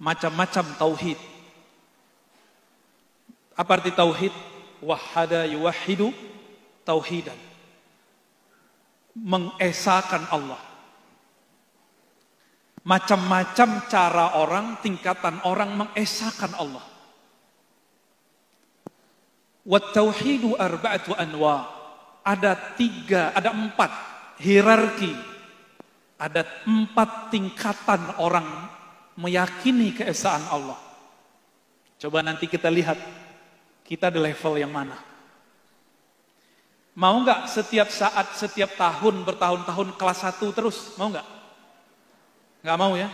macam-macam tauhid. Apa arti tauhid? Wahada yuwahidu tauhidan. Mengesahkan Allah. Macam-macam cara orang, tingkatan orang mengesahkan Allah. Wat tauhidu arba'atu anwa. Ada 4 hierarki. Ada 4 tingkatan orang meyakini keesaan Allah. Coba nanti kita lihat kita di level yang mana. Mau nggak setiap saat, setiap tahun, bertahun-tahun kelas 1 terus? Mau nggak? Nggak mau ya.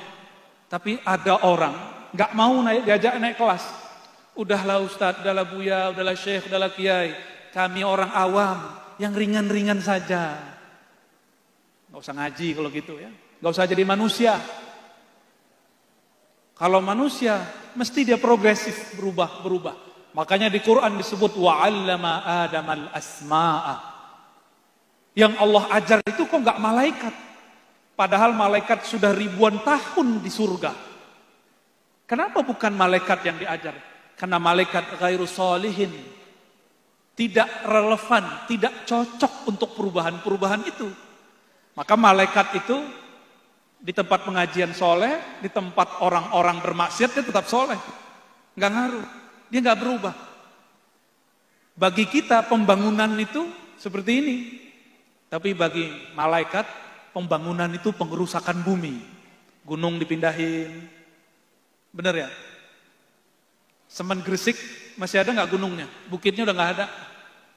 Tapi ada orang nggak mau diajak naik kelas. Udahlah Ustadz, udahlah Buya, udahlah Syekh, udahlah Kiai. Kami orang awam, yang ringan-ringan saja. Nggak usah ngaji kalau gitu ya. Nggak usah jadi manusia. Kalau manusia, mesti dia progresif, berubah. Makanya di Quran disebut wa'allama Adamal asma'a. Yang Allah ajar itu kok nggak malaikat? Padahal malaikat sudah ribuan tahun di surga. Kenapa bukan malaikat yang diajar? Karena malaikat ghairu sholihin. Tidak relevan, tidak cocok untuk perubahan-perubahan itu. Maka malaikat itu di tempat pengajian soleh, di tempat orang-orang bermaksiat dia tetap soleh. Nggak ngaruh, dia nggak berubah. Bagi kita pembangunan itu seperti ini. Tapi bagi malaikat pembangunan itu pengerusakan bumi. Gunung dipindahin. Bener ya? Semen Gresik masih ada nggak gunungnya? Bukitnya udah nggak ada.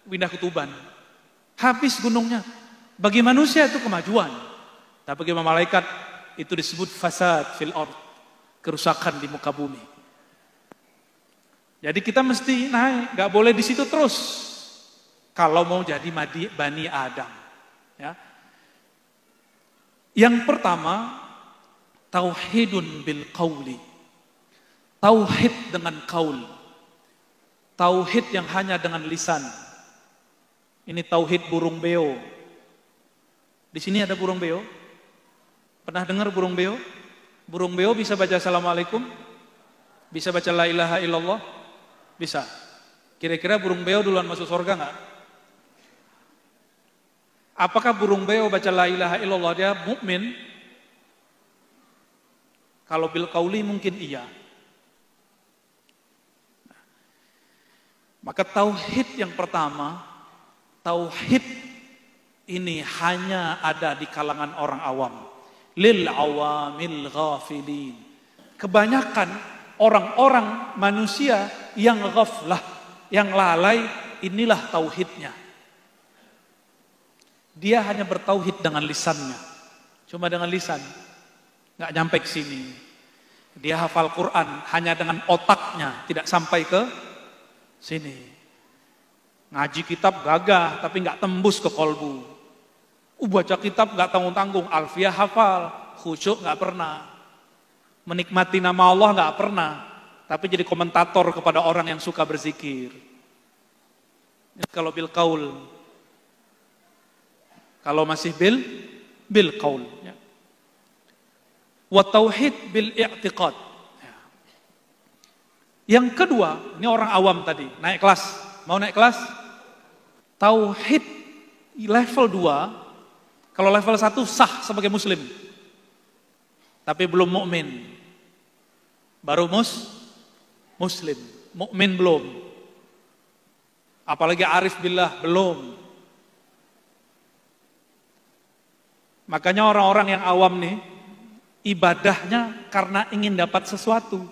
Pindah ke Tuban. Habis gunungnya. Bagi manusia itu kemajuan. Tapi bagi malaikat itu disebut fasad fil ard. Kerusakan di muka bumi. Jadi kita mesti naik. Nggak boleh di situ terus. Kalau mau jadi Bani Adam. Ya. Yang pertama, tauhidun bil qauli. Tauhid dengan qaul. Tauhid yang hanya dengan lisan. Ini tauhid burung beo. Di sini ada burung beo. Pernah dengar burung beo? Burung beo bisa baca assalamualaikum? Bisa baca la ilaha illallah? Bisa. Kira-kira burung beo duluan masuk surga enggak? Apakah burung beo baca la ilaha illallah dia mukmin? Kalau bil qauli mungkin iya. Maka tauhid yang pertama, tauhid ini hanya ada di kalangan orang awam. Lil awamil ghafilin. Kebanyakan orang-orang manusia yang ghaflah, yang lalai, inilah tauhidnya. Dia hanya bertauhid dengan lisannya. Cuma dengan lisan. Nggak nyampe ke sini. Dia hafal Quran hanya dengan otaknya, tidak sampai ke sini. Ngaji kitab gagah tapi nggak tembus ke kolbu. Baca kitab nggak tanggung-tanggung, alfiah hafal, khusyuk nggak pernah. Menikmati nama Allah nggak pernah, tapi jadi komentator kepada orang yang suka berzikir. Ini kalau bil qaul. Kalau masih bil qaul. Ya. Wa tauhid bil i'tiqad. Ya. Yang kedua, ini orang awam tadi, naik kelas. Mau naik kelas? Tauhid level 2. Kalau level 1 sah sebagai muslim. Tapi belum mukmin. Baru muslim. Mukmin belum. Apalagi arif billah belum. Makanya orang-orang yang awam nih ibadahnya karena ingin dapat sesuatu.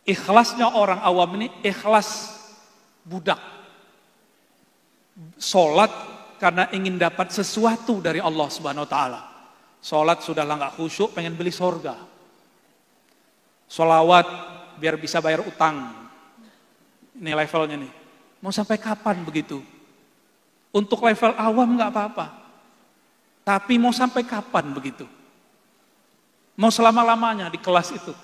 Ikhlasnya orang awam ini ikhlas budak. Sholat karena ingin dapat sesuatu dari Allah Subhanahu wa taala. Sholat sudahlah nggak khusyuk, pengen beli sorga. Sholawat biar bisa bayar utang. Ini levelnya nih. Mau sampai kapan begitu? Untuk level awam nggak apa-apa. Tapi mau sampai kapan begitu? Mau selama-lamanya di kelas itu?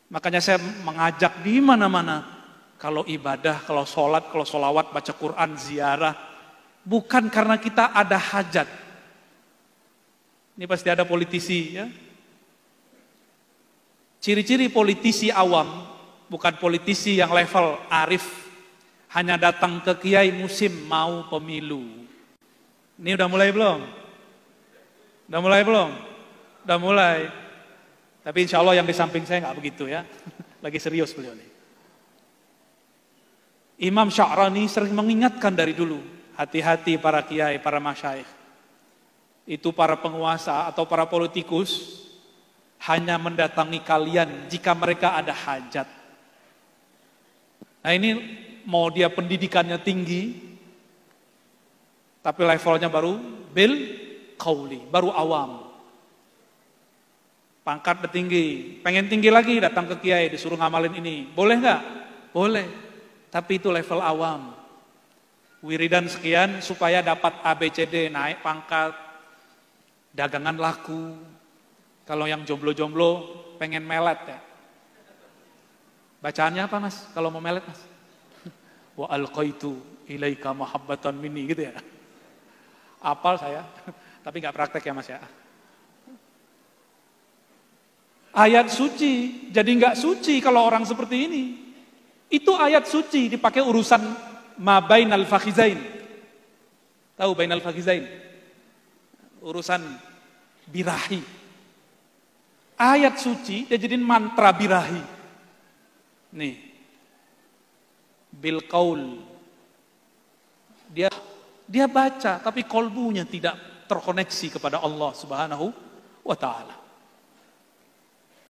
Makanya saya mengajak di mana-mana. Kalau ibadah, kalau sholat, kalau sholawat, baca Quran, ziarah. Bukan karena kita ada hajat. Ini pasti ada politisi ya. Ciri-ciri politisi awam, bukan politisi yang level arif, hanya datang ke kiai musim mau pemilu. Ini udah mulai belum? Udah mulai belum? Udah mulai. Tapi insya Allah yang di samping saya nggak begitu ya. Lagi serius beliau nih. Imam Sya'rani sering mengingatkan dari dulu, hati-hati para kiai, para masyayikh. Itu para penguasa atau para politikus hanya mendatangi kalian jika mereka ada hajat. Nah ini mau dia pendidikannya tinggi, tapi levelnya baru bil qauli, baru awam. Pangkat udah tinggi, pengen tinggi lagi datang ke kiai disuruh ngamalin ini. Boleh nggak? Boleh. Tapi itu level awam. Wiridan sekian supaya dapat ABCD, naik pangkat, dagangan laku. Kalau yang jomblo-jomblo pengen melet ya. Bacaannya apa mas? Kalau mau melet mas? Wa alqaitu ilaika mahabbatan minni gitu ya. Apal saya, tapi nggak praktek ya mas ya. Ayat suci, jadi nggak suci kalau orang seperti ini. Itu ayat suci dipakai urusan ma bainal fakhizain. Tahu bainal fakhizain? Urusan birahi. Ayat suci dia jadiin mantra birahi. Nih. Bil qaul. Dia baca tapi kolbunya tidak terkoneksi kepada Allah Subhanahu wa taala.